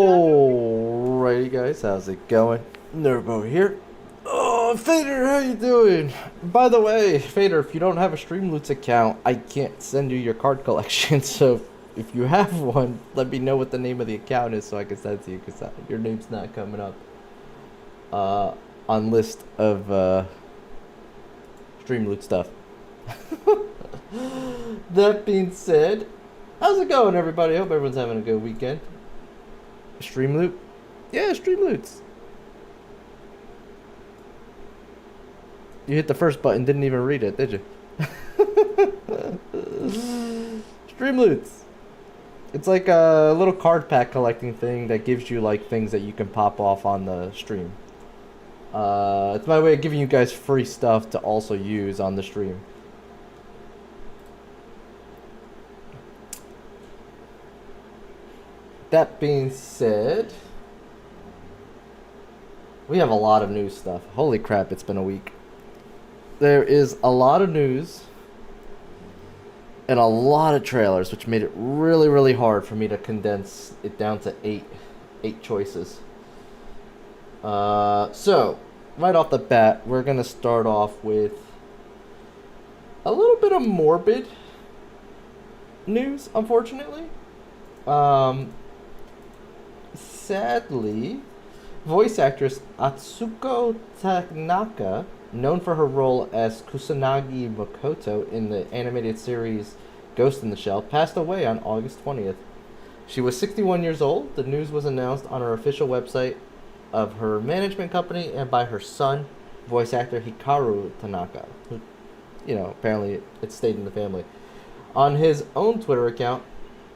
Alrighty guys, how's it going? Nurbo here. Oh, Fader, how you doing? By the way, Fader, if you don't have a Streamloots account, I can't send you your card collection, so if you have one, let me know what the name of the account is so I can send it to you, because your name's not coming up on list of Streamloot stuff. That being said, how's it going, everybody? I hope everyone's having a good weekend. Streamloot? Yeah, Streamloots. You hit the first button, didn't even read it, did you? Streamloots. It's like a little card pack collecting thing that gives you like things that you can pop off on the stream. It's my way of giving you guys free stuff to also use on the stream. That being said, we have a lot of new stuff. Holy crap, it's been a week. There is a lot of news and a lot of trailers, which made it really, really hard for me to condense it down to eight choices. So, right off the bat, we're going to start off with a little bit of morbid news, unfortunately. Sadly, voice actress Atsuko Tanaka, known for her role as Kusanagi Makoto in the animated series Ghost in the Shell, passed away on August 20th. She was 61 years old. The news was announced on her official website of her management company and by her son, voice actor Hikaru Tanaka, who, apparently it stayed in the family. On his own Twitter account,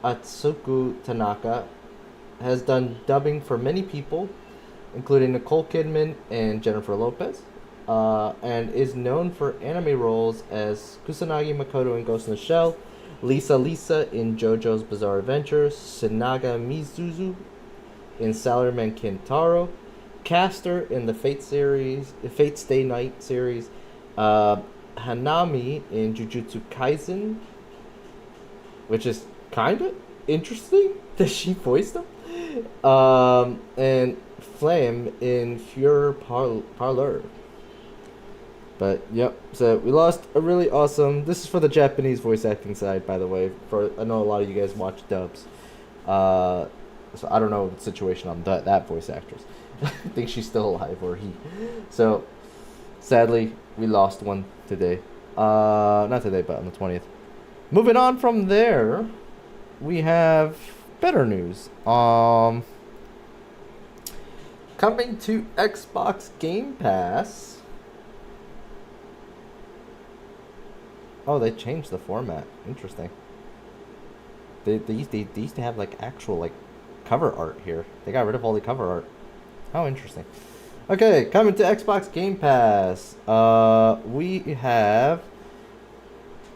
Atsuko Tanaka has done dubbing for many people, including Nicole Kidman and Jennifer Lopez, and is known for anime roles as Kusanagi Makoto in Ghost in the Shell, Lisa in JoJo's Bizarre Adventure, Sinaga Mizuzu in Salaryman Kintaro, Caster in the Fate Stay Night series, Hanami in Jujutsu Kaisen, which is kind of interesting that she voiced him, and Flame in Fureur Parleur. But yep, so we lost a really awesome. This is for the Japanese voice acting side, by the way. I know a lot of you guys watch dubs, so I don't know the situation on that voice actress. I think she's still alive, or he. So sadly, we lost one today. Not today, but on the 20th. Moving on from there, we have better news. Coming to Xbox Game Pass. Oh, they changed the format. Interesting. They used to have like actual like cover art here. They got rid of all the cover art. How interesting. Okay, coming to Xbox Game Pass. We have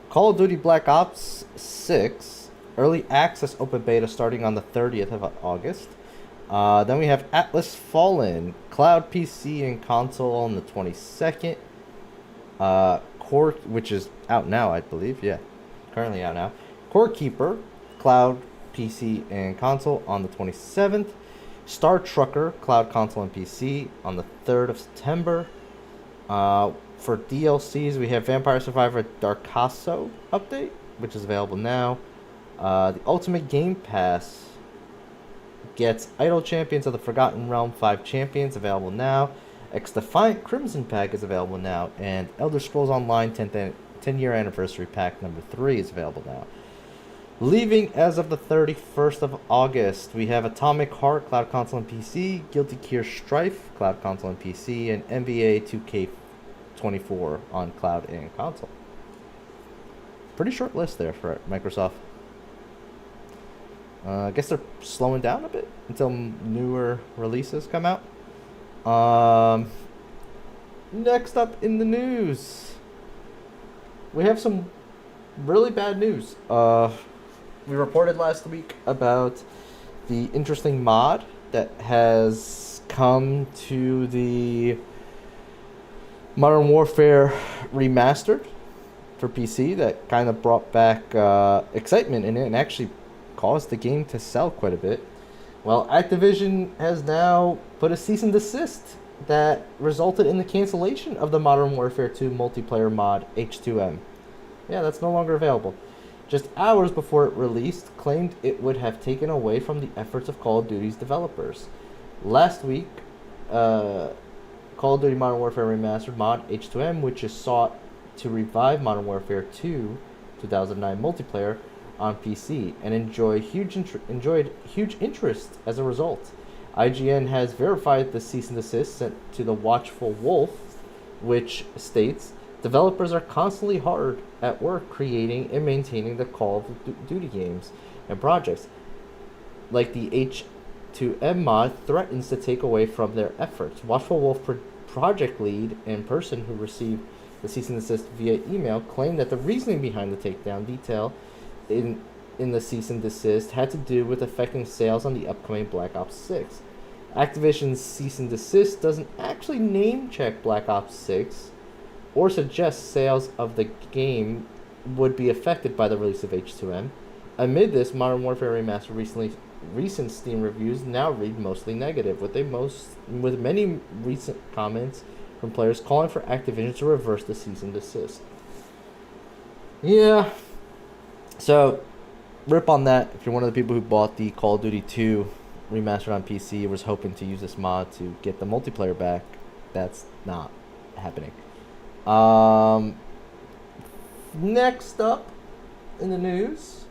Call of Duty Black Ops 6 early access open beta starting on the 30th of August. Then we have Atlas Fallen cloud PC and console on the 22nd. Core, which is out now, I believe. Yeah, currently out now. Core Keeper cloud PC and console on the 27th. Star Trucker cloud console and PC on the 3rd of September. For DLCs, we have Vampire Survivor Darkaso update, which is available now. The Ultimate Game Pass gets Idol Champions of the Forgotten Realm 5 Champions, available now. X-Defiant Crimson Pack is available now. And Elder Scrolls Online 10-year Anniversary Pack number 3 is available now. Leaving as of the 31st of August, we have Atomic Heart, Cloud Console and PC, Guilty Gear Strife, Cloud Console and PC, and NBA 2K24 on Cloud and Console. Pretty short list there for Microsoft. I guess they're slowing down a bit until newer releases come out. Next up in the news, we have some really bad news. We reported last week about the interesting mod that has come to the Modern Warfare Remastered for PC that kind of brought back excitement in it and actually caused the game to sell quite a bit. Well, Activision has now put a cease and desist that resulted in the cancellation of the Modern Warfare 2 multiplayer mod H2M. Yeah, that's no longer available. Just hours before it released, claimed it would have taken away from the efforts of Call of Duty's developers. Last week, Call of Duty Modern Warfare Remastered mod H2M, which is sought to revive Modern Warfare 2 2009 multiplayer on PC and enjoyed huge interest as a result. IGN has verified the cease and desist sent to the Watchful Wolf, which states developers are constantly hard at work creating and maintaining the Call of Duty games and projects. Like the H2M mod threatens to take away from their efforts. Watchful Wolf project lead and person who received the cease and desist via email claimed that the reasoning behind the takedown detail in the cease and desist had to do with affecting sales on the upcoming Black Ops 6. Activision's cease and desist doesn't actually name check Black Ops 6 or suggest sales of the game would be affected by the release of H2M. Amid this, Modern Warfare Remastered recent Steam reviews now read mostly negative, with many recent comments from players calling for Activision to reverse the cease and desist. Yeah. So, rip on that. If you're one of the people who bought the Call of Duty 2 remastered on PC and was hoping to use this mod to get the multiplayer back, that's not happening. Next up in the news,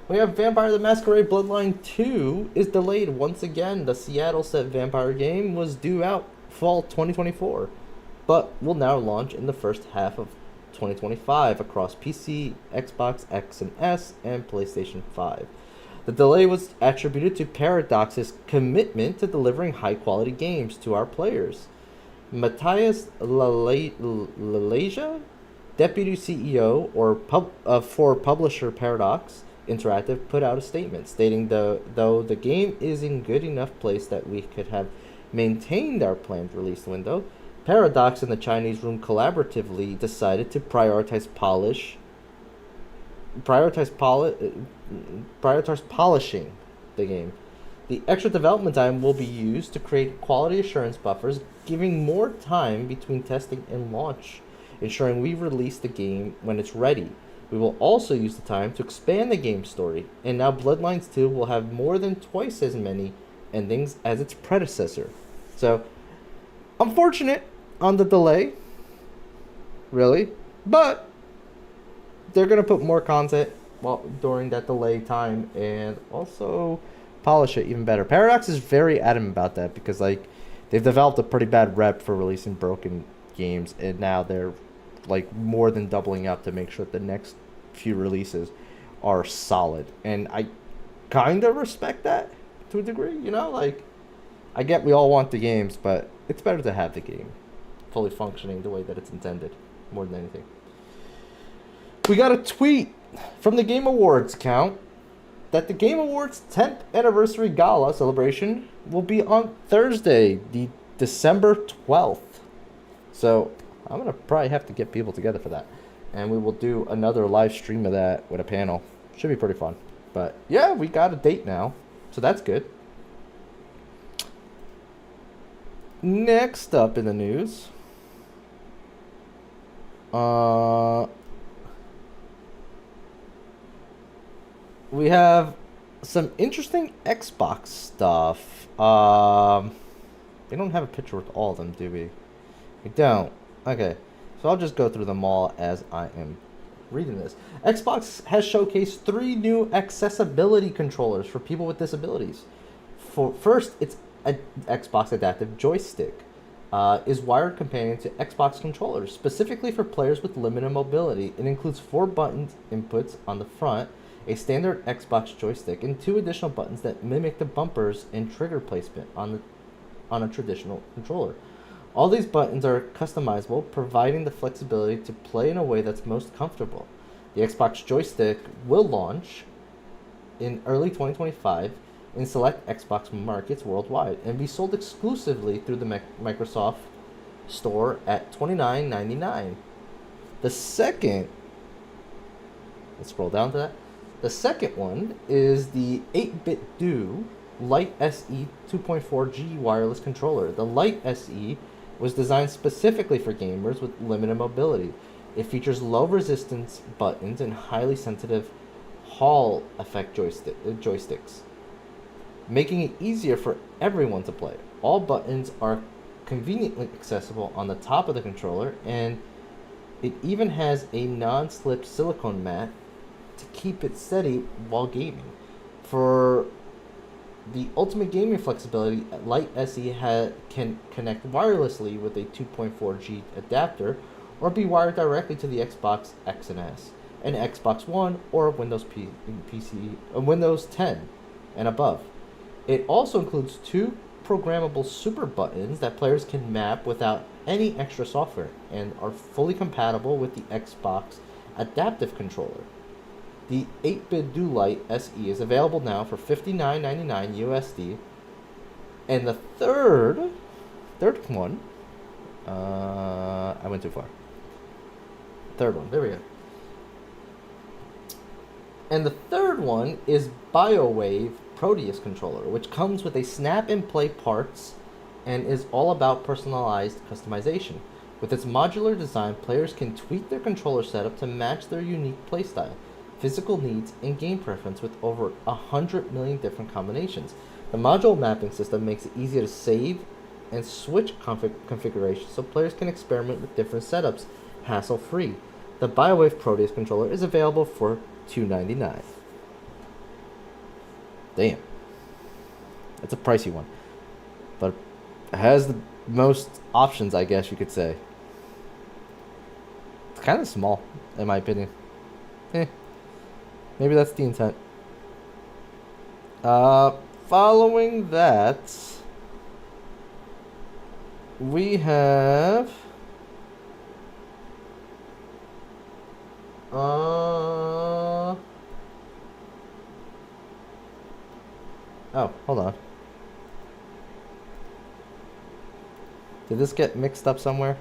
we have Vampire the Masquerade Bloodline 2 is delayed once again. The Seattle set Vampire game was due out fall 2024, but will now launch in the first half of 2025 across PC, Xbox X and S, and PlayStation 5. The delay was attributed to Paradox's commitment to delivering high-quality games to our players. Matthias Laleja, deputy CEO for publisher Paradox Interactive, put out a statement stating though the game is in good enough place that we could have maintained our planned release window, Paradox and the Chinese Room collaboratively decided to prioritize polishing the game. The extra development time will be used to create quality assurance buffers, giving more time between testing and launch, ensuring we release the game when it's ready. We will also use the time to expand the game's story, and now Bloodlines 2 will have more than twice as many endings as its predecessor. So, unfortunate on the delay, really, but they're going to put more content during that delay time and also polish it even better. Paradox is very adamant about that because they've developed a pretty bad rep for releasing broken games, and now they're more than doubling up to make sure that the next few releases are solid. And I kind of respect that to a degree, I get we all want the games, but it's better to have the game fully functioning the way that it's intended more than anything. We got a tweet from the Game Awards account that the Game Awards 10th anniversary gala celebration will be on Thursday, the December 12th. So I'm going to probably have to get people together for that. And we will do another live stream of that with a panel. Should be pretty fun. But yeah, we got a date now. So that's good. Next up in the news. We have some interesting Xbox stuff. We don't have a picture with all of them, do we? We don't. Okay. So I'll just go through them all as I am reading this. Xbox has showcased 3 new accessibility controllers for people with disabilities. First, it's an Xbox Adaptive Joystick. Is wired companion to Xbox controllers, specifically for players with limited mobility. It includes 4 button inputs on the front, a standard Xbox joystick, and 2 additional buttons that mimic the bumpers and trigger placement on a traditional controller. All these buttons are customizable, providing the flexibility to play in a way that's most comfortable. The Xbox joystick will launch in early 2025 in select Xbox markets worldwide and be sold exclusively through the Microsoft Store at $29.99. Let's scroll down to that. The second one is the 8-bit Do Lite SE 2.4G wireless controller. The Lite SE was designed specifically for gamers with limited mobility. It features low resistance buttons and highly sensitive Hall effect joysticks, making it easier for everyone to play. All buttons are conveniently accessible on the top of the controller, and it even has a non-slip silicone mat to keep it steady while gaming. For the ultimate gaming flexibility, Lite SE can connect wirelessly with a 2.4G adapter or be wired directly to the Xbox X and S, an Xbox One, or PC, Windows 10 and above. It also includes two programmable super buttons that players can map without any extra software and are fully compatible with the Xbox Adaptive Controller. The 8-bit Do-Lite SE is available now for $59.99 USD. And the third one, I went too far. Third one, there we go. And the third one is BioWave Proteus controller, which comes with a snap-and-play parts and is all about personalized customization. With its modular design, players can tweak their controller setup to match their unique playstyle, physical needs, and game preference with over 100 million different combinations. The module mapping system makes it easier to save and switch configurations so players can experiment with different setups hassle-free. The BioWave Proteus controller is available for $299. Damn. That's a pricey one. But it has the most options, I guess you could say. It's kind of small, in my opinion. Maybe that's the intent. Following that, we have... Oh, hold on. Did this get mixed up somewhere?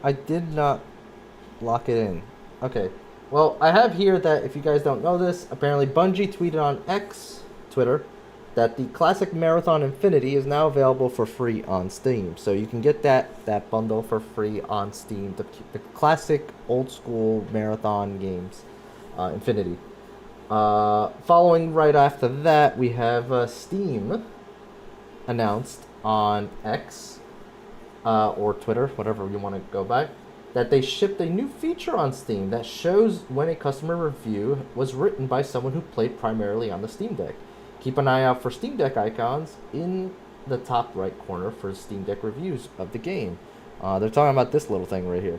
I did not lock it in. Okay. Well, I have here that if you guys don't know this, apparently Bungie tweeted on X, Twitter, that the Classic Marathon Infinity is now available for free on Steam. So you can get that bundle for free on Steam. The classic old school marathon games, Infinity. Following right after that, we have Steam announced on X or Twitter, whatever you want to go by, that they shipped a new feature on Steam that shows when a customer review was written by someone who played primarily on the Steam Deck. Keep an eye out for Steam Deck icons in the top right corner for Steam Deck reviews of the game. They're talking about this little thing right here.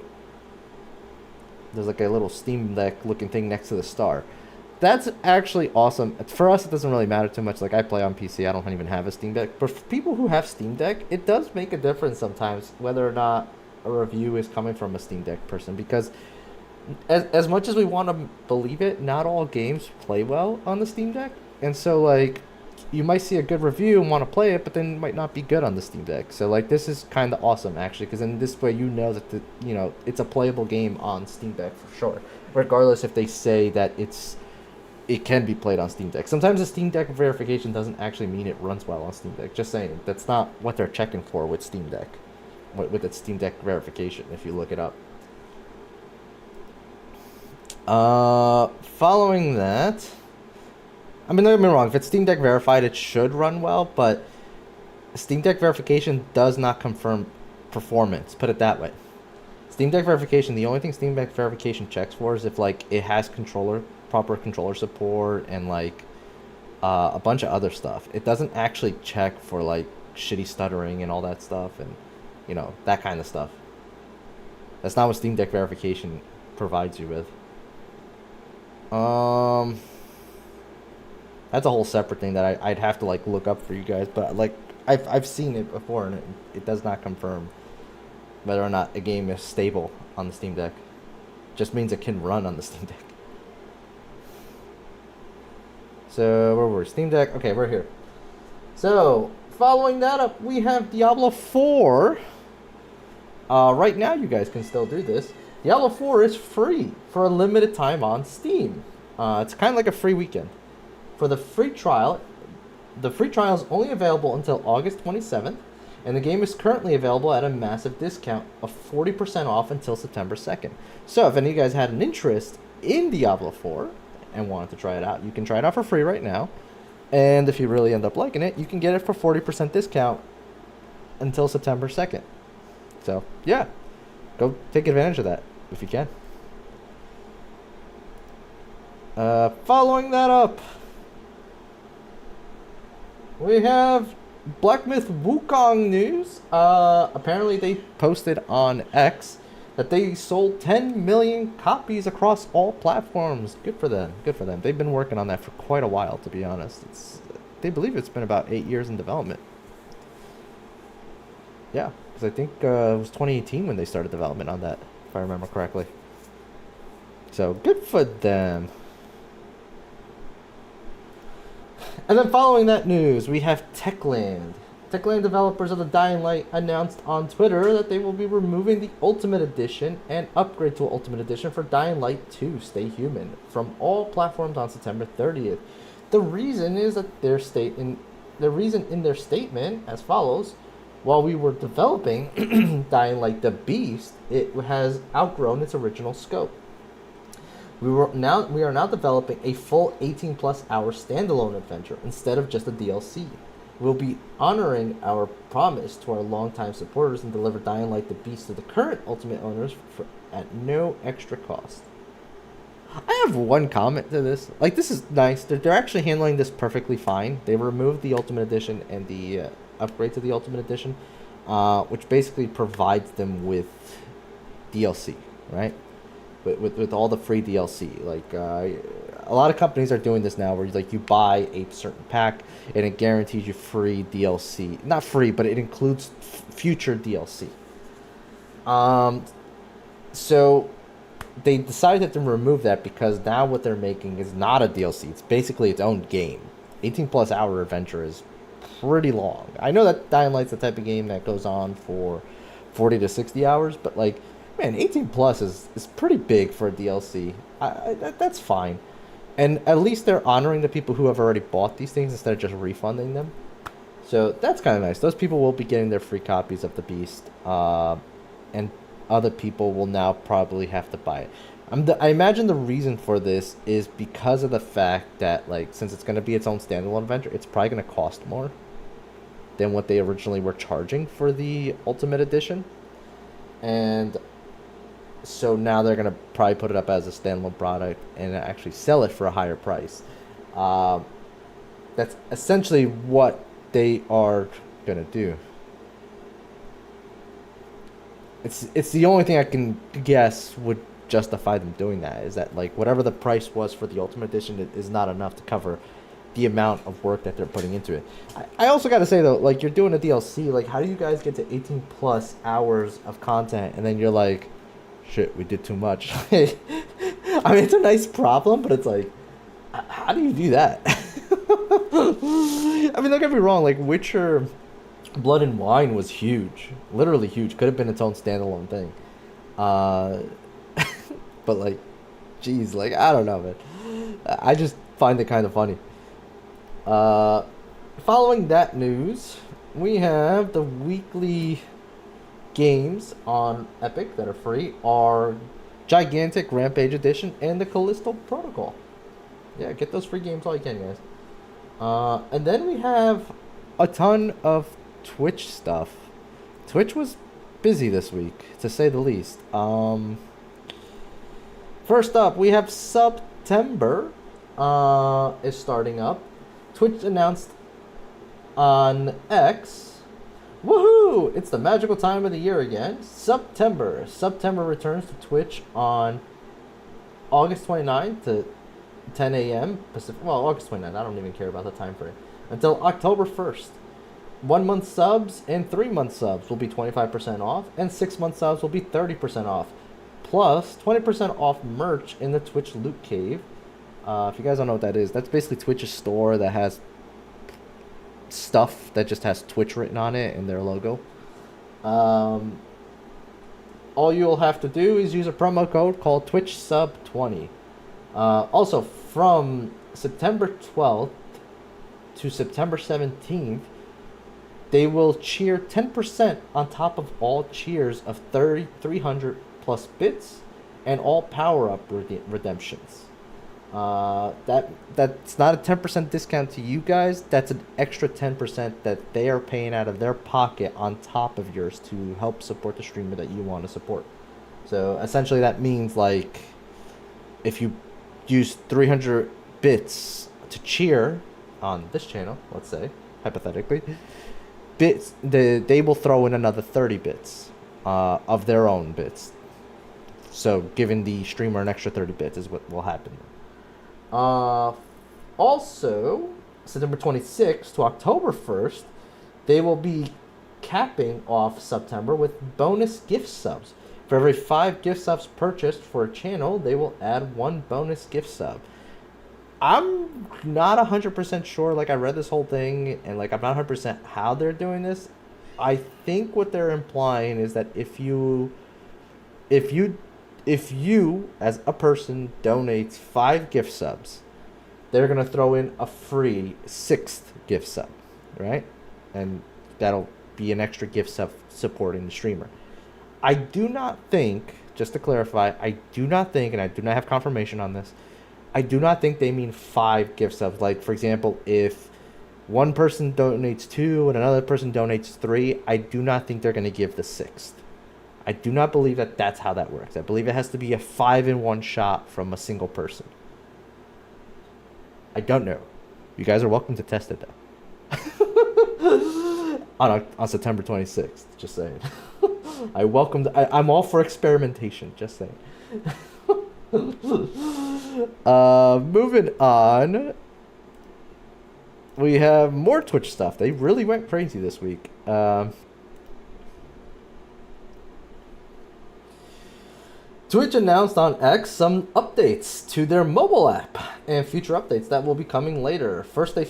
There's like a little Steam Deck looking thing next to the star. That's actually awesome. For us, it doesn't really matter too much. Like, I play on PC. I don't even have a Steam Deck. But for people who have Steam Deck, it does make a difference sometimes whether or not a review is coming from a Steam Deck person. Because as much as we want to believe it, not all games play well on the Steam Deck. And so, like, you might see a good review and want to play it, but then it might not be good on the Steam Deck. So, like, this is kind of awesome, actually, because in this way you know that, it's a playable game on Steam Deck for sure. Regardless if they say that it can be played on Steam Deck. Sometimes the Steam Deck verification doesn't actually mean it runs well on Steam Deck. Just saying, that's not what they're checking for with Steam Deck. With its Steam Deck verification, if you look it up. Following that... I mean, don't get me wrong, if it's Steam Deck verified, it should run well, but Steam Deck verification does not confirm performance, put it that way. Steam Deck verification, the only thing Steam Deck verification checks for is if, like, it has proper controller support and, like, a bunch of other stuff. It doesn't actually check for, like, shitty stuttering and all that stuff and, that kind of stuff. That's not what Steam Deck verification provides you with. That's a whole separate thing that I'd have to, like, look up for you guys. But, like, I've seen it before, and it does not confirm whether or not a game is stable on the Steam Deck. It just means it can run on the Steam Deck. So, where were we? Steam Deck. Okay, we're here. So, following that up, we have Diablo 4. right now you guys can still do this. Diablo 4 is free for a limited time on Steam. It's kind of like a free weekend. For the free trial is only available until August 27th, and the game is currently available at a massive discount of 40% off until September 2nd. So if any of you guys had an interest in Diablo 4 and wanted to try it out, you can try it out for free right now. And if you really end up liking it, you can get it for 40% discount until September 2nd. So, yeah, go take advantage of that if you can. Following that up, we have Black Myth Wukong news. Apparently they posted on X that they sold 10 million copies across all platforms. Good for them. Good for them. They've been working on that for quite a while, to be honest. They believe it's been about 8 years in development. Yeah, because I think it was 2018 when they started development on that, if I remember correctly. So good for them. And then following that news, we have Techland. Techland developers of the Dying Light announced on Twitter that they will be removing the Ultimate Edition and upgrade to Ultimate Edition for Dying Light 2 Stay Human from all platforms on September 30th. The reason is that their statement as follows: while we were developing Dying Light the Beast, it has outgrown its original scope. We are now developing a full 18+ hour standalone adventure instead of just a DLC. We'll be honoring our promise to our longtime supporters and deliver Dying Light the Beast to the current Ultimate owners at no extra cost. I have one comment to this. Like, this is nice. They're actually handling this perfectly fine. They removed the Ultimate Edition and the upgrade to the Ultimate Edition, which basically provides them with DLC, right? With all the free DLC. Like, a lot of companies are doing this now where you buy a certain pack and it guarantees you free DLC. Not free, but it includes future DLC. So they decided to remove that because now what they're making is not a DLC. It's basically its own game. 18+ hour adventure is pretty long. I know that Dying Light's the type of game that goes on for 40 to 60 hours, but man, 18+ is pretty big for a DLC. That's fine. And at least they're honoring the people who have already bought these things instead of just refunding them. So that's kind of nice. Those people will be getting their free copies of the Beast. And other people will now probably have to buy it. I imagine the reason for this is because of the fact that, since it's going to be its own standalone adventure, it's probably going to cost more than what they originally were charging for the Ultimate Edition. And so now they're going to probably put it up as a standalone product and actually sell it for a higher price. That's essentially what they are going to do. It's the only thing I can guess would justify them doing that, is that whatever the price was for the Ultimate Edition is not enough to cover the amount of work that they're putting into it. I also got to say though, you're doing a DLC, how do you guys get to 18+ hours of content and then you're like, shit, we did too much? I mean, it's a nice problem, but it's how do you do that? I mean, don't get me wrong, Witcher Blood and Wine was huge, literally huge. Could have been its own standalone thing. But geez, I don't know, man. I just find it kind of funny. Following that news, we have the weekly games on Epic that are free are Gigantic Rampage Edition and the Callisto Protocol. Yeah, get those free games while you can, guys. And then we have a ton of Twitch stuff. Twitch was busy this week, to say the least. First up, we have September is starting up. Twitch announced on X, woohoo! It's the magical time of the year again. September returns to Twitch on August 29th to 10 a.m. Pacific. Well, August 29th. I don't even care about the time frame. Until October 1st. 1 month subs and 3 month subs will be 25% off, and 6 month subs will be 30% off. Plus 20% off merch in the Twitch Loot Cave. If you guys don't know what that is, that's basically Twitch's store that has stuff that just has Twitch written on it and their logo. all you'll have to do is use a promo code called TwitchSub20. Also, from September 12th to September 17th, they will cheer 10% on top of all cheers of 300 plus bits and all power-up redemptions. That's not a 10% discount to you guys. That's an extra 10% that they are paying out of their pocket on top of yours to help support the streamer that you want to support. So essentially that means, like, if you use 300 bits to cheer on this channel, let's say, hypothetically, they will throw in another 30 bits of their own bits. So giving the streamer an extra 30 bits is what will happen. Also, September 26th to October 1st, they will be capping off September with bonus gift subs. For every 5 gift subs purchased for a channel, they will add 1 bonus gift sub. I'm not 100% sure. Like, I read this whole thing, and like, I'm not 100% how they're doing this. I think what they're implying is that if you as a person donates 5 gift subs, they're gonna throw in a free 6th gift sub, right? And that'll be an extra gift sub supporting the streamer. I do not think, just to clarify, I do not think, and I do not have confirmation on this, I do not think they mean 5 gift subs. Like, for example, if one person donates 2 and another person donates 3, I do not think they're going to give the 6th. I do not believe that that's how that works. I believe it has to be a 5-in-1 shot from a single person. I don't know. You guys are welcome to test it, though. on September 26th, just saying. I'm all for experimentation, just saying. Moving on, we have more Twitch stuff. They really went crazy this week. Twitch announced on X some updates to their mobile app and future updates that will be coming later. The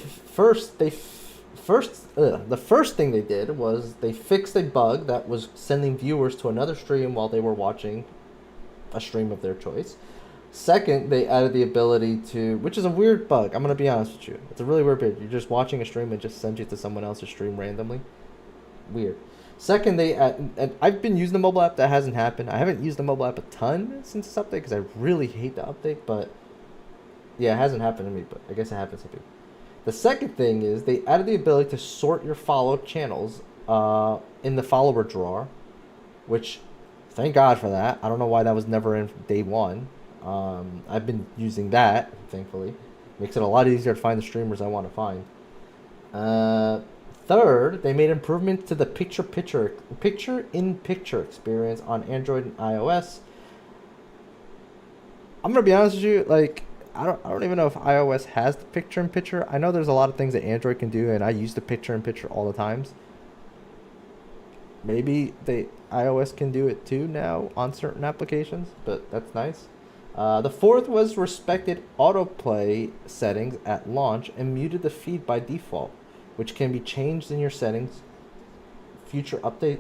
first thing they did was they fixed a bug that was sending viewers to another stream while they were watching a stream of their choice. Second, they added the ability to, which is a weird bug, I'm going to be honest with you. It's a really weird bug. You're just watching a stream and just sends you to someone else's stream randomly. Weird. Second, and I've been using the mobile app, that hasn't happened. I haven't used the mobile app a ton since this update because I really hate the update, but yeah, it hasn't happened to me, but I guess it happens to people. The second thing is they added the ability to sort your followed channels in the follower drawer, which, thank God for that. I don't know why that was never in day one. I've been using that, thankfully. Makes it a lot easier to find the streamers I want to find. Third, they made improvements to the picture-in-picture experience on Android and iOS. I'm gonna be honest with you, like, I don't even know if iOS has the picture-in-picture. I know there's a lot of things that Android can do, and I use the picture-in-picture all the times. Maybe iOS can do it too now on certain applications, but that's nice. The fourth was respected autoplay settings at launch and muted the feed by default, which can be changed in your settings. Future update,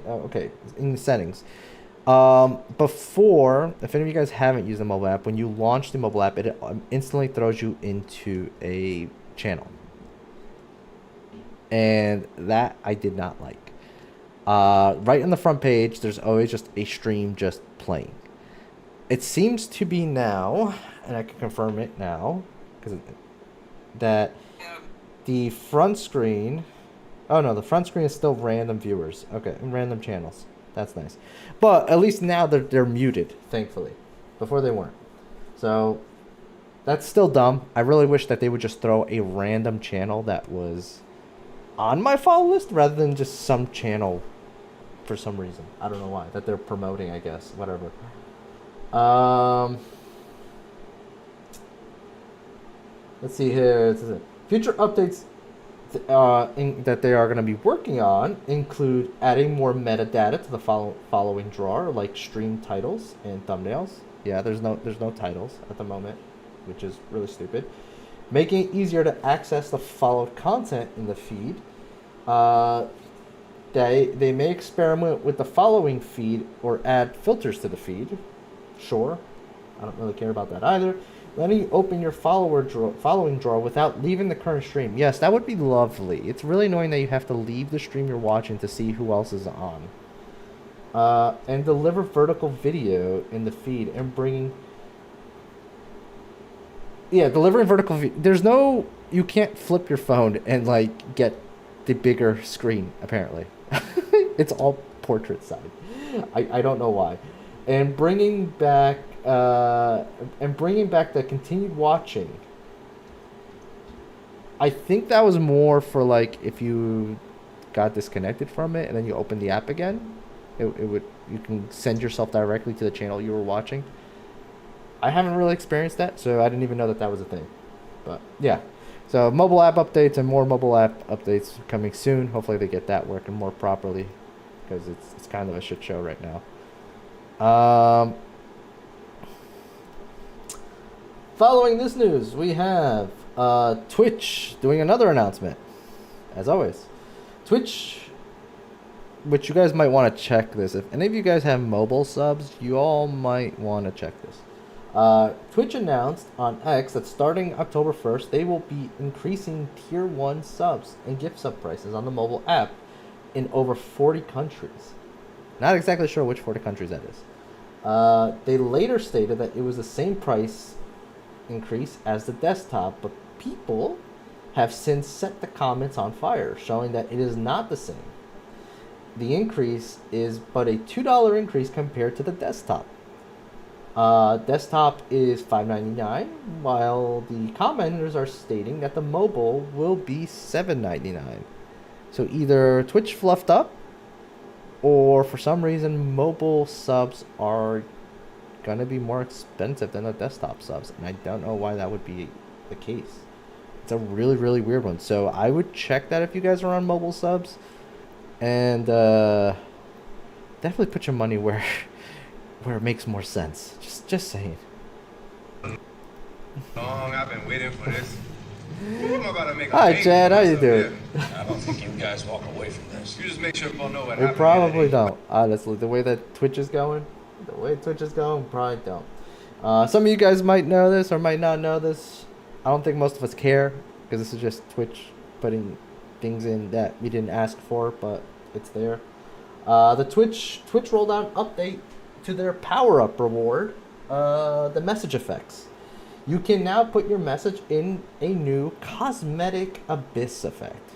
in the settings. Before, if any of you guys haven't used the mobile app, when you launch the mobile app, it instantly throws you into a channel. And that I did not like. Right on the front page, there's always just a stream just playing. It seems to be now, and I can confirm it now, that the front screen... Oh no, the front screen is still random viewers. Okay, and random channels. That's nice. But at least now they're muted, thankfully. Before they weren't. So, that's still dumb. I really wish that they would just throw a random channel that was on my follow list rather than just some channel for some reason. I don't know why. That they're promoting, I guess. Whatever. Let's see here. Future updates that they are going to be working on include adding more metadata to the following drawer, like stream titles and thumbnails. Yeah, there's no titles at the moment, which is really stupid. Making it easier to access the followed content in the feed. They may experiment with the following feed or add filters to the feed. Sure. I don't really care about that either. Letting you open your following drawer without leaving the current stream. Yes, that would be lovely. It's really annoying that you have to leave the stream you're watching to see who else is on. And deliver vertical video in the feed and bringing... Yeah, delivering vertical video. There's no... You can't flip your phone and, like, get the bigger screen, apparently. It's all portrait side. I don't know why. And bringing back the continued watching. I think that was more for, like, if you got disconnected from it and then you open the app again, you can send yourself directly to the channel you were watching. I haven't really experienced that, so I didn't even know that was a thing. But yeah, so mobile app updates and more mobile app updates coming soon. Hopefully they get that working more properly, because it's kind of a shit show right now. Following this news, we have Twitch doing another announcement. As always, Twitch, which you guys might want to check this. If any of you guys have mobile subs, you all might want to check this. Twitch announced on X that starting October 1st, they will be increasing Tier 1 subs and gift sub prices on the mobile app in over 40 countries. Not exactly sure which 40 countries that is. They later stated that it was the same price increase as the desktop, but people have since set the comments on fire, showing that it is not the same. The increase is but a $2 increase compared to the desktop. Desktop is $5.99, while the commenters are stating that the mobile will be $7.99. So either Twitch fluffed up, or for some reason mobile subs are gonna be more expensive than the desktop subs, and I don't know why that would be the case. It's a really, really weird one. So I would check that if you guys are on mobile subs, and definitely put your money where it makes more sense. Just saying. Long I've been waiting for this. I'm about to make a Hi Chad, how you doing? I don't think you guys walk away from this. You just make sure people know what We happened. probably don't. Honestly, the way that Twitch is going, we probably don't. Some of you guys might know this or might not know this. I don't think most of us care, because this is just Twitch putting things in that we didn't ask for, but it's there. The Twitch rolled out an update to their power-up reward, the message effects. You can now put your message in a new cosmetic abyss effect,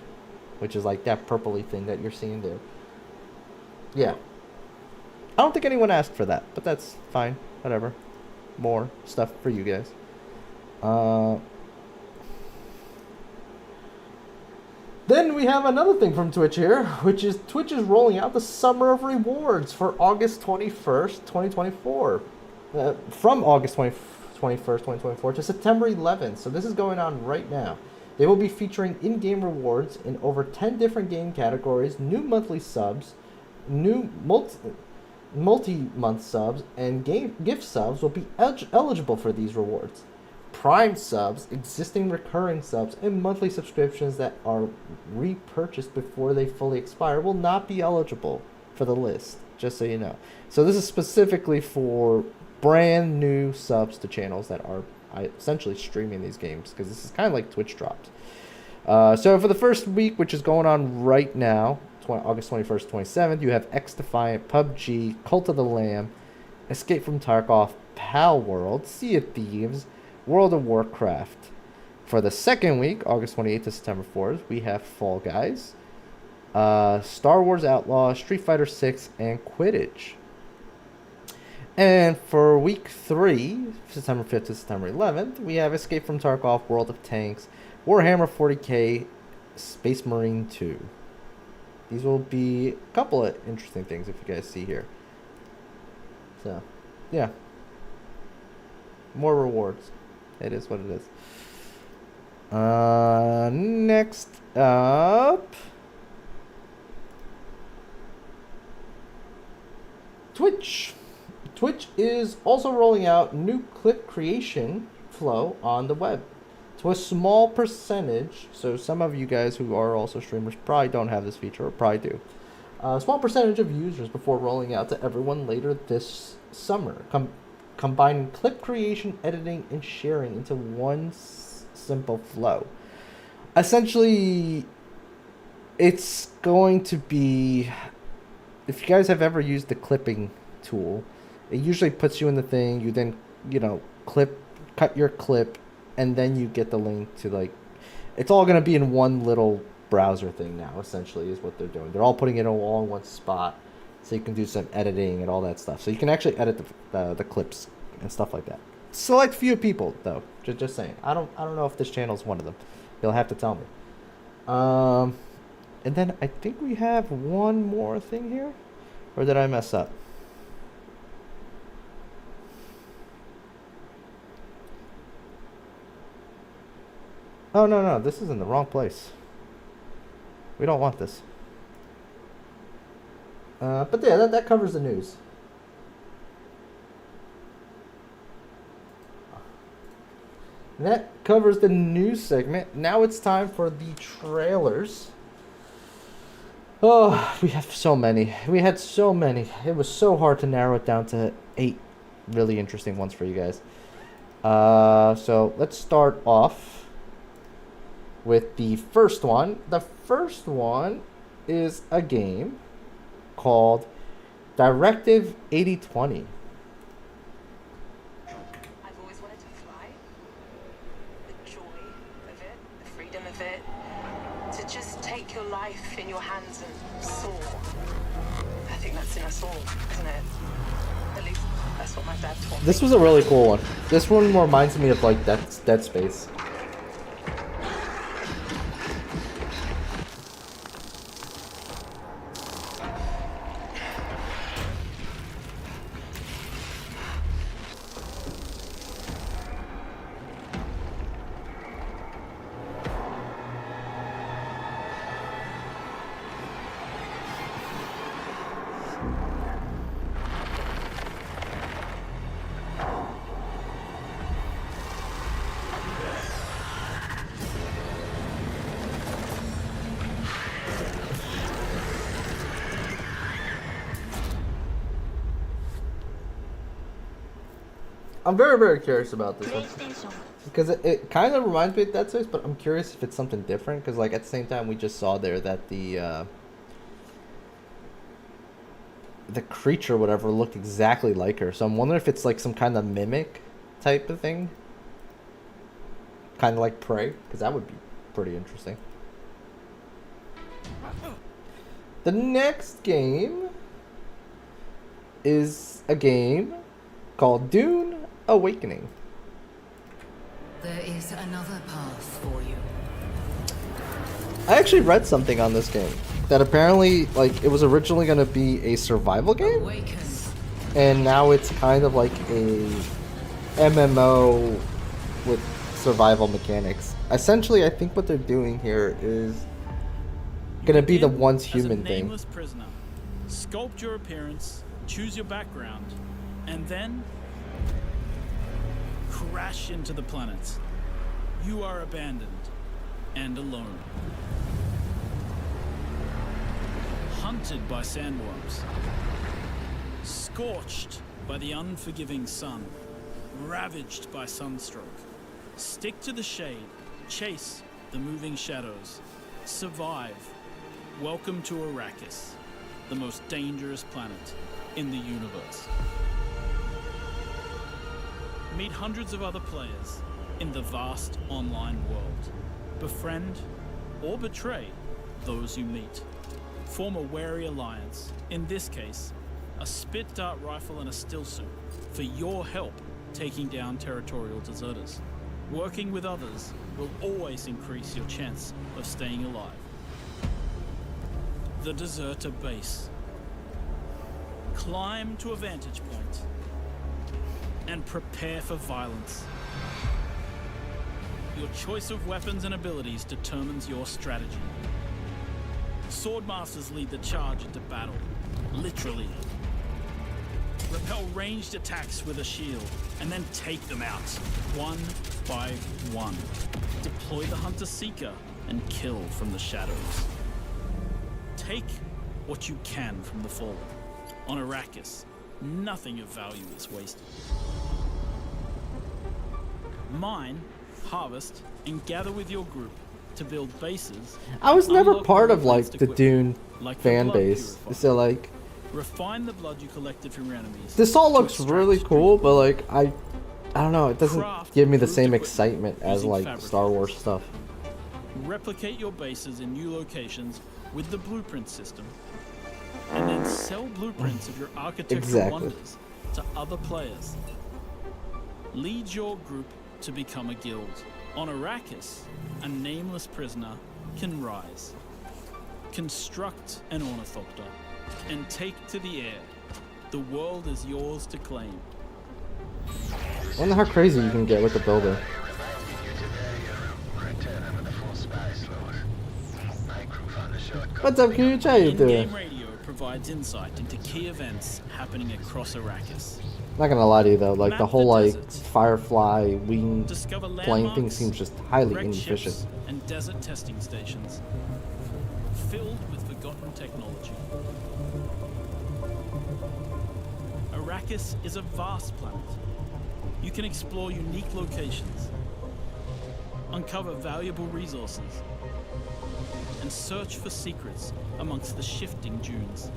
which is like that purpley thing that you're seeing there. Yeah. I don't think anyone asked for that, but that's fine. Whatever. More stuff for you guys. Then we have another thing from Twitch here, which is Twitch is rolling out the Summer of Rewards for August 21st, 2024. From August 21st, 2024 to September 11th. So this is going on right now. They will be featuring in-game rewards in over 10 different game categories, new monthly subs, new multi-month subs, and gift subs will be eligible for these rewards. Prime subs, existing recurring subs, and monthly subscriptions that are repurchased before they fully expire will not be eligible for the list, just so you know. So this is specifically for brand new subs to channels that are essentially streaming these games, because this is kind of like Twitch drops. So for the first week, which is going on right now, August 21st, 27th, you have X Defiant, PUBG, Cult of the Lamb, Escape from Tarkov, Pal World, Sea of Thieves, World of Warcraft. For the second week, August 28th to September 4th, we have Fall Guys, Star Wars Outlaw, Street Fighter 6, and Quidditch. And for week 3, September 5th to September 11th, we have Escape from Tarkov, World of Tanks, Warhammer 40k, Space Marine 2. These will be a couple of interesting things if you guys see here. So, yeah. More rewards. It is what it is. Next up, Twitch. Twitch is also rolling out new clip creation flow on the web to a small percentage. So some of you guys who are also streamers probably don't have this feature, or probably do. A small percentage of users before rolling out to everyone later this summer. Combining clip creation, editing, and sharing into one simple flow. Essentially, it's going to be, if you guys have ever used the clipping tool, it usually puts you in the thing. You then, cut your clip, and then you get the link to, like, it's all going to be in one little browser thing now, essentially, is what they're doing. They're all putting it all in one spot, so you can do some editing and all that stuff. So you can actually edit the clips and stuff like that. Select few people, though. Just saying. I don't know if this channel is one of them. You'll have to tell me. And then I think we have one more thing here, or did I mess up? Oh, no, this is in the wrong place. We don't want this. But yeah, that covers the news. That covers the news segment. Now it's time for the trailers. Oh, we have so many. We had so many. It was so hard to narrow it down to 8 really interesting ones for you guys. So let's start off with the first one. The first one is a game called Directive 8020. I've always wanted to fly. The joy of it, the freedom of it. To just take your life in your hands and soar. I think that's in us all, isn't it? At least that's what my dad taught me. This was a really cool one. This one reminds me of like Dead Space. I'm very, very curious about this one. Because it kind of reminds me of Dead Space, but I'm curious if it's something different. Because, like, at the same time, we just saw there that the creature, whatever, looked exactly like her. So I'm wondering if it's, like, some kind of mimic type of thing. Kind of like Prey. Because that would be pretty interesting. The next game is a game called Dune Awakening. There is another path for you. I actually read something on this game that apparently, like, it was originally going to be a survival game, Awaken. and now it's kind of like a MMO with survival mechanics. Essentially, I think what they're doing here is going to be the once human as a thing. nameless prisoner. Sculpt your appearance, choose your background, and then crash into the planet. You are abandoned and alone. Hunted by sandworms. Scorched by the unforgiving sun. Ravaged by sunstroke. Stick to the shade. Chase the moving shadows. Survive. Welcome to Arrakis, the most dangerous planet in the universe. Meet hundreds of other players in the vast online world. Befriend or betray those you meet. Form a wary alliance, in this case, a spit dart rifle and a still suit, for your help taking down territorial deserters. Working with others will always increase your chance of staying alive. The Deserter Base. Climb to a vantage point and prepare for violence. Your choice of weapons and abilities determines your strategy. Swordmasters lead the charge into battle, literally. Repel ranged attacks with a shield, and then take them out, one by one. Deploy the Hunter-Seeker and kill from the shadows. Take what you can from the fallen. On Arrakis, nothing of value is wasted. Mine, harvest, and gather with your group to build bases. I was never unlock part of like advanced the equipment, Dune like the fan blood base, purifier. so like Refine the blood you collected from your enemies. this all to looks extract really strength. cool, but like I don't know, it doesn't Craft give me the improved same equipment excitement as using like fabricators. Star Wars stuff. Replicate your bases in new locations with the blueprint system, and then sell blueprints of your architectural Exactly. wonders to other players. Lead your group to become a guild. On Arrakis, a nameless prisoner can rise, construct an ornithopter, and take to the air. The world is yours to claim. I wonder how crazy you can get with the builder. What's up, Cooch? How you doing? In-game radio provides insight into key events happening across Arrakis. Not gonna lie to you though, like the Map whole the like deserts. Firefly wing Discover plane thing landmarks, seems just highly wrecked inefficient. ships, and desert testing stations filled with forgotten technology. Arrakis is a vast planet. You can explore unique locations, uncover valuable resources, and search for secrets amongst the shifting dunes.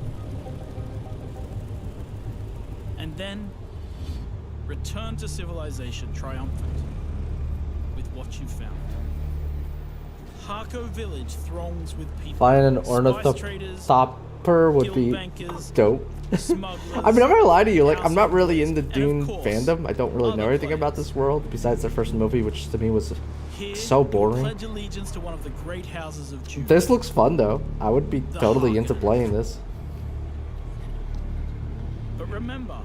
And then return to civilization triumphant with what you found. Harko village throngs with people. Flying an Spice traders, ornithopter would guild be bankers, dope. smugglers, I mean, I'm not gonna lie to you, like I'm not really householders, into and of Dune course, fandom. I don't really know other anything about players. this world besides the first movie, which to me was Here, so you boring. pledge allegiance to one of the great houses of Judah. This looks fun though. I would be The totally into Harkonnen. playing this. But remember,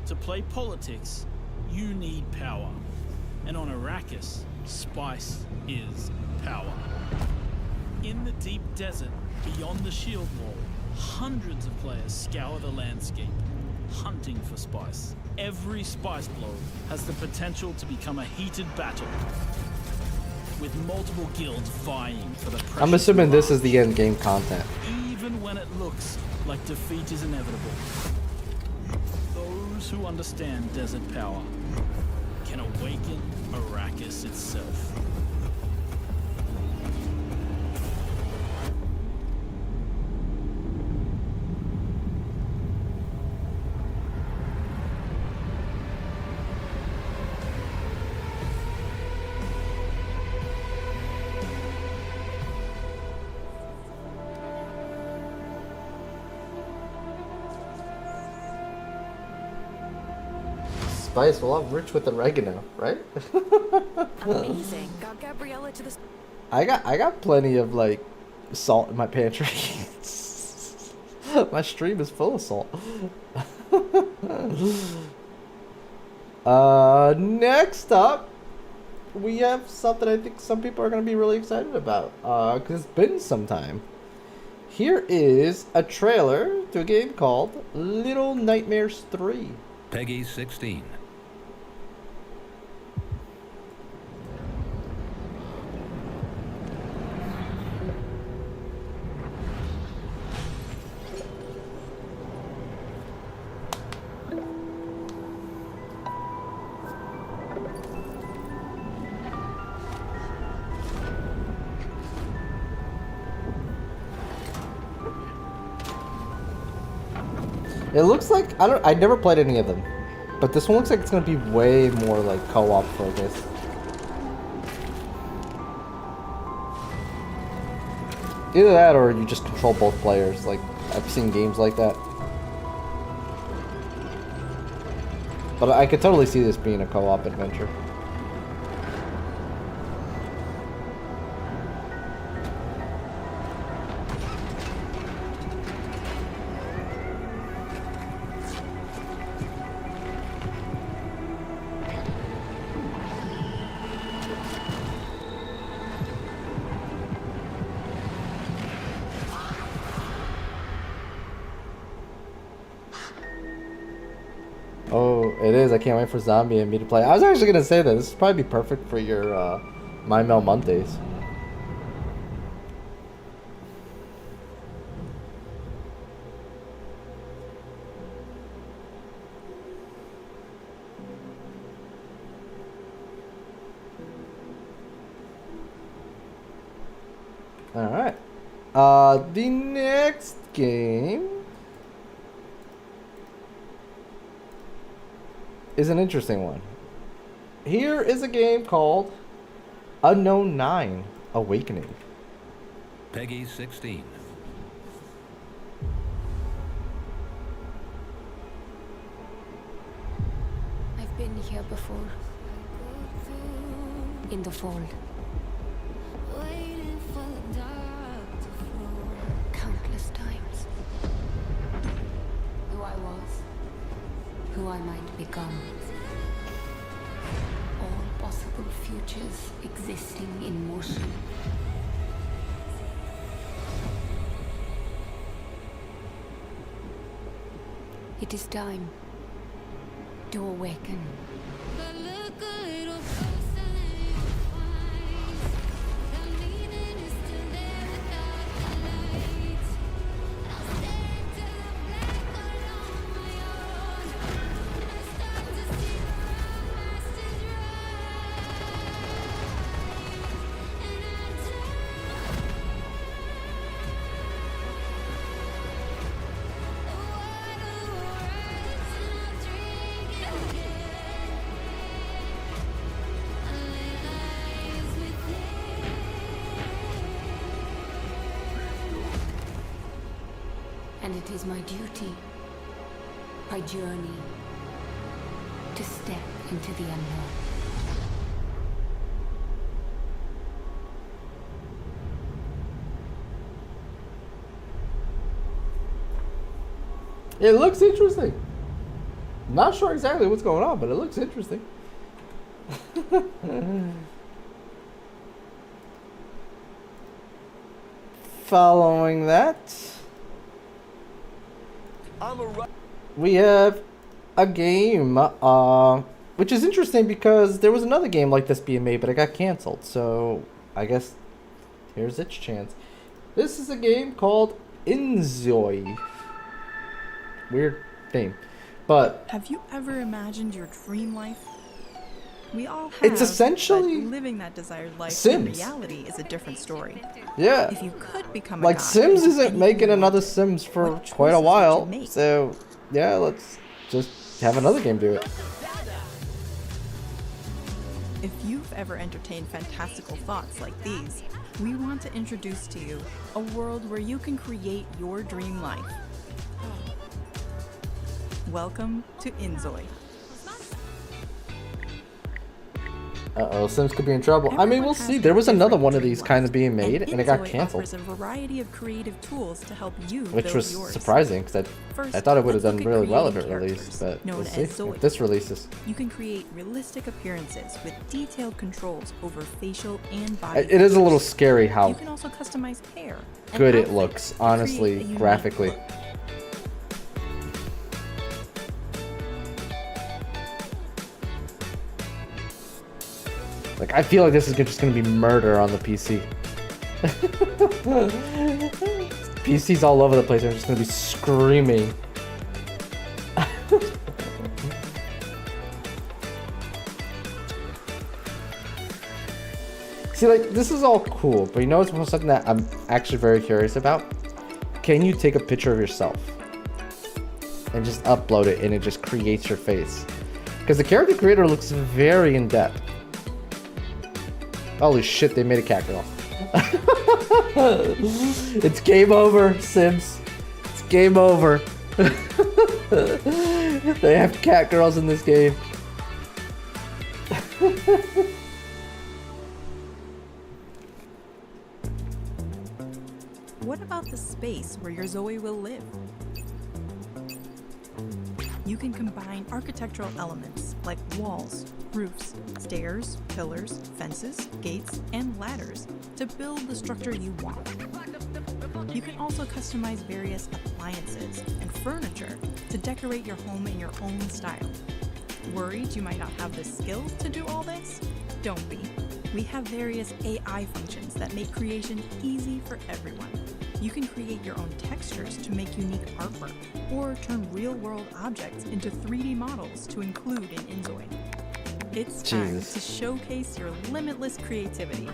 to play politics, you need power. And on Arrakis, spice is power. In the deep desert, beyond the shield wall, hundreds of players scour the landscape, hunting for spice. Every spice blow has the potential to become a heated battle, with multiple guilds vying for the precious I'm assuming this is mirage. the end game content. Even when it looks like defeat is inevitable, those who understand desert power can awaken Arrakis itself. Spice, well, I'm rich with oregano, right? Amazing. Got Gabriella to the. I got plenty of like salt in my pantry. My stream is full of salt. Next up, we have something I think some people are going to be really excited about. Because it's been some time. Here is a trailer to a game called Little Nightmares 3. Peggy 16. It looks like I never played any of them, but this one looks like it's gonna be way more like co-op focused. Either that, or you just control both players. Like I've seen games like that, but I could totally see this being a co-op adventure. Oh, it is. I can't wait for Zombie and me to play. I was actually gonna say that this would probably be perfect for your My Mel Mondays. Alright. The next game is an interesting one. Here is a game called Unknown 9 Awakening. Peggy 16. I've been here before. In the fold. Countless times. Who I was. Who I might become. All possible futures existing in motion. It is time to awaken. And it is my duty, my journey, to step into the unknown. It looks interesting. Not sure exactly what's going on, but it looks interesting. Following that, we have a game, which is interesting because there was another game like this being made, but it got canceled. So I guess here's its chance. This is a game called Inzoi. Weird name, but have you ever imagined your dream life? We all have. It's essentially but living that desired life Sims. in reality is a different story. Yeah. If you could become Like a god, Sims and do isn't anything making you another want, Sims for what quite a choices would while. you make? So yeah, let's just have another game do it. If you've ever entertained fantastical thoughts like these, we want to introduce to you a world where you can create your dream life. Welcome to Inzoi. Uh-oh, Sims could be in trouble. I mean, Everyone we'll has see. a There was another different one of dream these life, kind of being made, and it got Inzoi canceled. offers a variety of creative tools to help you Which build was yours. surprising, because First, I thought it would have let's done look at really well if it creating released, characters, but known we'll as see Zoe. if this releases. You can create realistic appearances with detailed controls over facial and body. It is a little features. scary You how can also customize hair. and good it outfits looks, to create a honestly, unique graphically. look. Like, I feel like this is just going to be murder on the PC. PC's all over the place. They're just going to be screaming. See, like, this is all cool, but you know what's something that I'm actually very curious about? Can you take a picture of yourself and just upload it and it just creates your face? Because the character creator looks very in-depth. Holy shit, they made a cat girl. It's game over, Sims. It's game over. They have cat girls in this game. What about the space where your Zoe will live? You can combine architectural elements like walls, roofs, stairs, pillars, fences, gates, and ladders to build the structure you want. You can also customize various appliances and furniture to decorate your home in your own style. Worried you might not have the skills to do all this? Don't be. We have various AI functions that make creation easy for everyone. You can create your own textures to make unique artwork, or turn real-world objects into 3D models to include in Inzoi. It's time Jesus. to showcase your limitless creativity.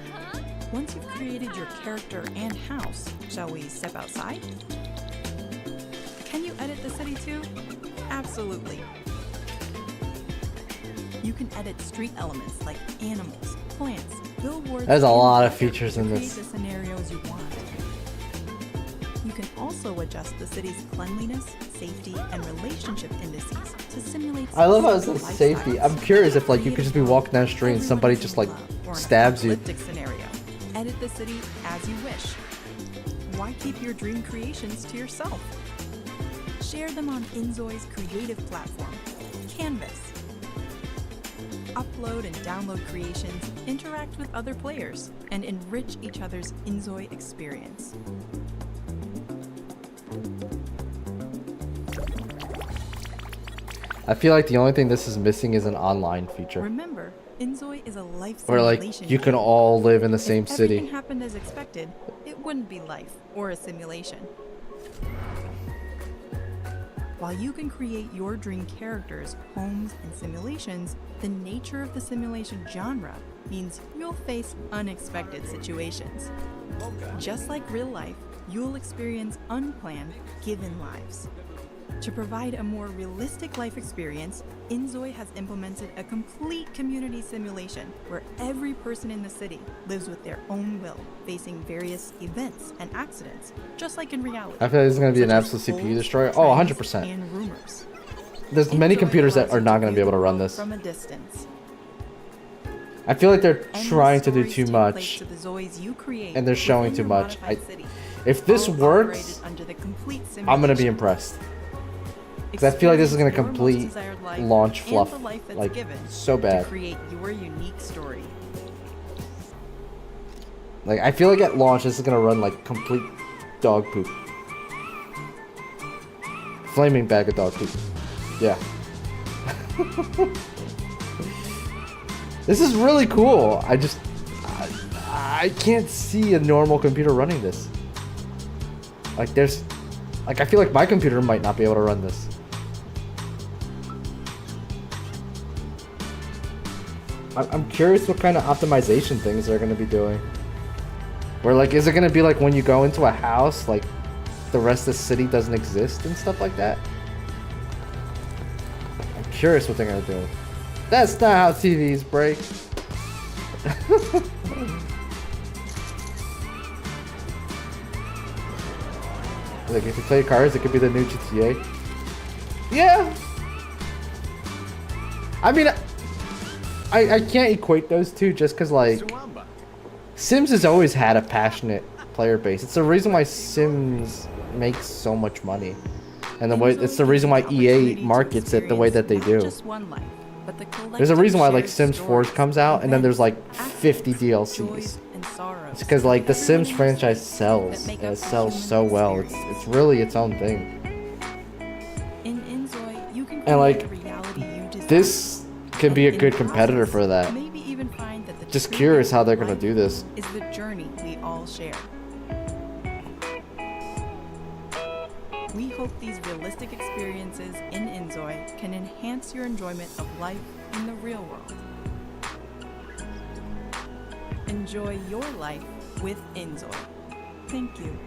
Once you've created your character and house, shall we step outside? Can you edit the city too? Absolutely. You can edit street elements like animals, plants, billboards. There's a and lot of weather features to in create this. the scenarios you want. You can also adjust the city's cleanliness, safety, and relationship indices to simulate. I love how it specific says safety. lifestyles. I'm curious if like you could just be walking down the street and somebody just like stabs you. Scenario. Edit the city as you wish. Why keep your dream creations to yourself? Share them on Inzoi's creative platform, Canvas. Upload and download creations, interact with other players, and enrich each other's Inzoi experience. I feel like the only thing this is missing is an online feature. Remember, Inzoi is a life Where simulation. like you can all live in the same If everything city. happened as expected, it wouldn't be life or a simulation. While you can create your dream characters, homes, and simulations, the nature of the simulation genre means you'll face unexpected situations. Just like real life, you'll experience unplanned, given lives. To provide a more realistic life experience, Inzoi has implemented a complete community simulation where every person in the city lives with their own will, facing various events and accidents, just like in reality. I feel like this is going to be an such as absolute CPU polls, destroyer. Oh, trends, 100%. And rumors. There's many Inzoi computers that allows are you not going to be view able to the run world this. from a distance. I feel like they're Endless trying to do stories too take much, place to the Zoids you create and they're showing within too your much. modified city, If this all works, operated under the complete I'm going to be simulation. impressed. Because I feel like this is going to Experience your most complete desired life launch and fluff, the life that's like, given so to bad. create your unique story. Like, I feel like at launch, this is going to run like complete dog poop. Flaming bag of dog poop. Yeah. This is really cool. I can't see a normal computer running this. Like, I feel like my computer might not be able to run this. I'm curious what kind of optimization things they're going to be doing. Where, like, is it going to be like when you go into a house, like, the rest of the city doesn't exist and stuff like that? I'm curious what they're going to do. That's not how TVs break. Like, if you play cars, it could be the new GTA. Yeah. I mean, I can't equate those two just because, like, Sims has always had a passionate player base. It's the reason why Sims makes so much money. And it's the reason why EA markets it the way that they do. There's a reason why, like, Sims 4 comes out and then there's, like, 50 DLCs. It's because, like, the Sims franchise sells. And it sells so well. It's really its own thing. And, like, this could be a good competitor for that. Just curious how they're going to do this. Is the journey we all share. We hope these realistic experiences in Inzoi can enhance your enjoyment of life in the real world. Enjoy your life with Inzoi. Thank you.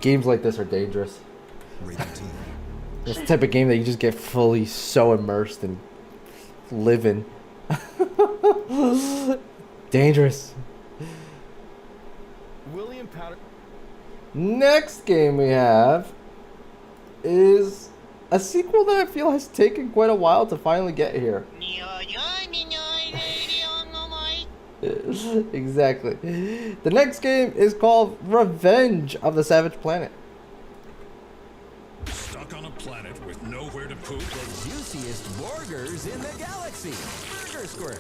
Games like this are dangerous. It's the type of game that you just get fully so immersed and live in. Dangerous. William Powder. Next game we have is a sequel that I feel has taken quite a while to finally get here. Exactly. The next game is called Revenge of the Savage Planet. Stuck on a planet The juiciest burgers in the galaxy. Burger Square.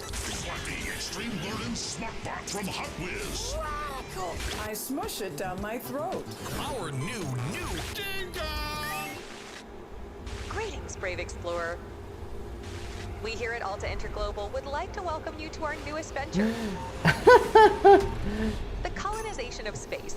The Extreme Learning Smartbot from Hot Whiz. I smush it down my throat. Our new Ding Dong! Greetings, brave explorer. We here at Alta Interglobal would like to welcome you to our newest venture. The colonization of space.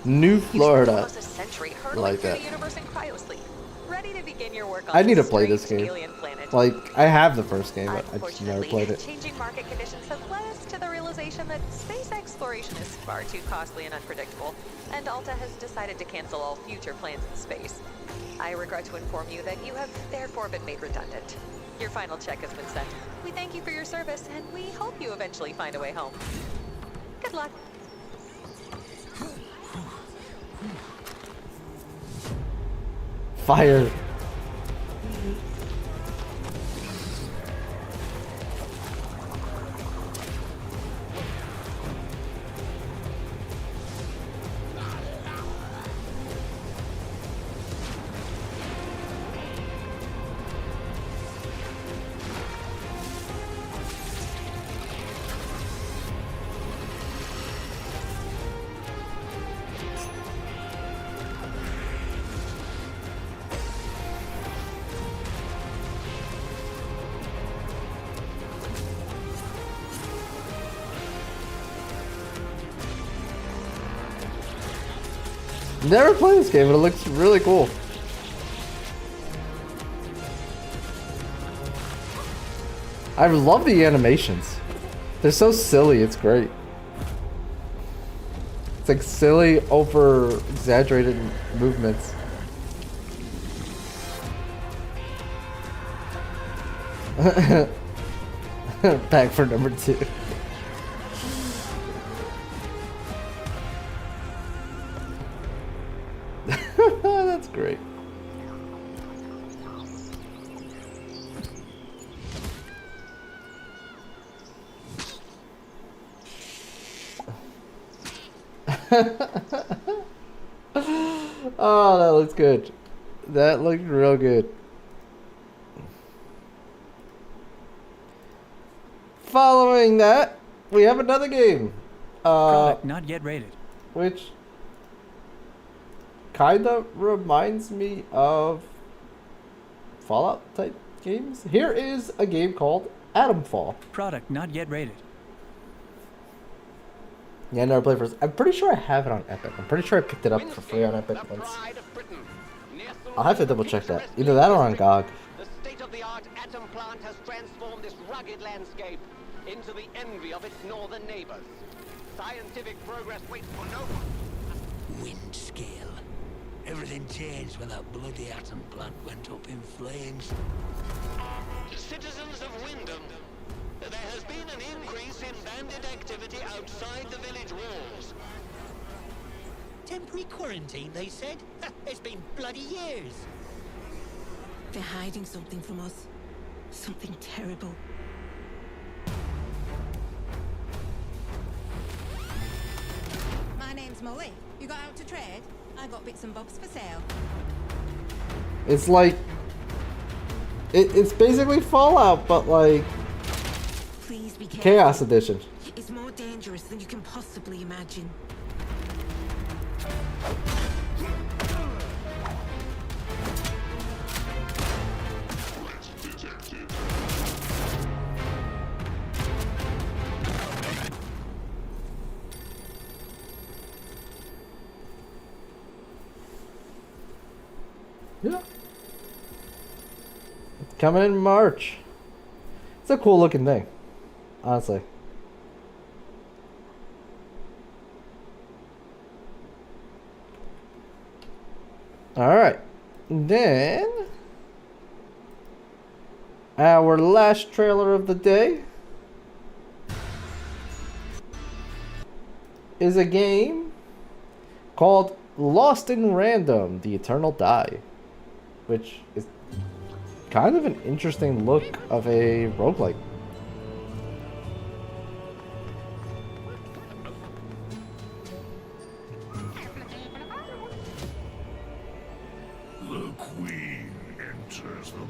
New Florida. Almost a century hurtling Like through that. the universe in cryosleep. Ready to begin your work on I need to play this strange game. alien planet. Like, I have the first game, but I just never Unfortunately, played it. changing market conditions have led us to the realization that space exploration is far too costly and unpredictable, and Alta has decided to cancel all future plans in space. I regret to inform you that you have therefore been made redundant. Your final check has been sent. We thank you for your service, and we hope you eventually find a way home. Good luck. Fire. Never played this game, but it looks really cool. I love the animations. They're so silly, it's great. It's like silly, over exaggerated movements. Back for number 2. That's great. Oh, that looks good. That looked real good. Following that, we have another game. Product not yet rated. Which kind of reminds me of Fallout type games. Here is a game called Atomfall. Product not yet rated. Yeah, I never played first. I'm pretty sure I have it on Epic. I'm pretty sure I picked it up for free on Epic once. I'll have to double check that. Either that or on GOG. The state-of-the-art atom plant has transformed this rugged landscape into the envy of its northern neighbors. Scientific progress waits for no one. Wind scale. Everything changed when that bloody atom plant went up in flames. Citizens of Wyndham, there has been an increase in bandit activity outside the village walls. Temporary quarantine, they said? It's been bloody years. They're hiding something from us. Something terrible. My name's Molly. You got out to trade? I got bits and bobs for sale. It's like it's basically Fallout, but like Please be careful. Chaos Edition. It's more dangerous than you can possibly imagine. Yeah. It's coming in March. It's a cool looking thing, honestly. Alright. Then our last trailer of the day is a game called Lost in Random: The Eternal Die, which is kind of an interesting look of a roguelike. The Queen enters the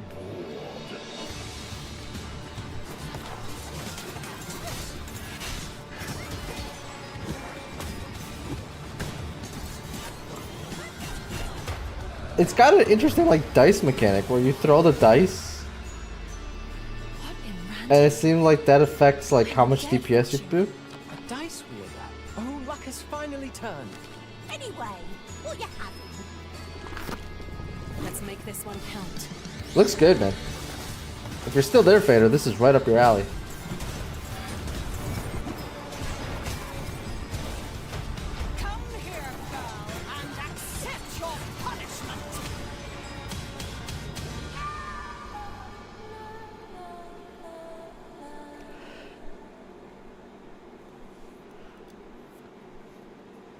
It's got an interesting like dice mechanic where you throw the dice, and it seems like that affects like how much DPS you do. A dice wheel. Oh, luck has finally turned. Anyway, what you having? Let's make this one count. Looks good, man. If you're still there, Fader, this is right up your alley. Come here, girl, and accept your punishment.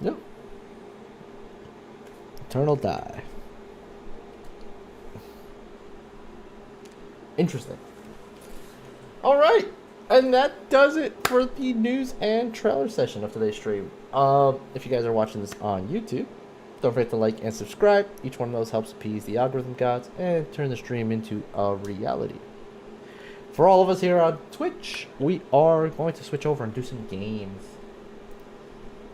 Yep. Eternal die. Interesting. All right, and that does it for the news and trailer session of today's stream. If you guys are watching this on YouTube, don't forget to like and subscribe. Each one of those helps appease the algorithm gods and turn the stream into a reality. For all of us here on Twitch, we are going to switch over and do some games.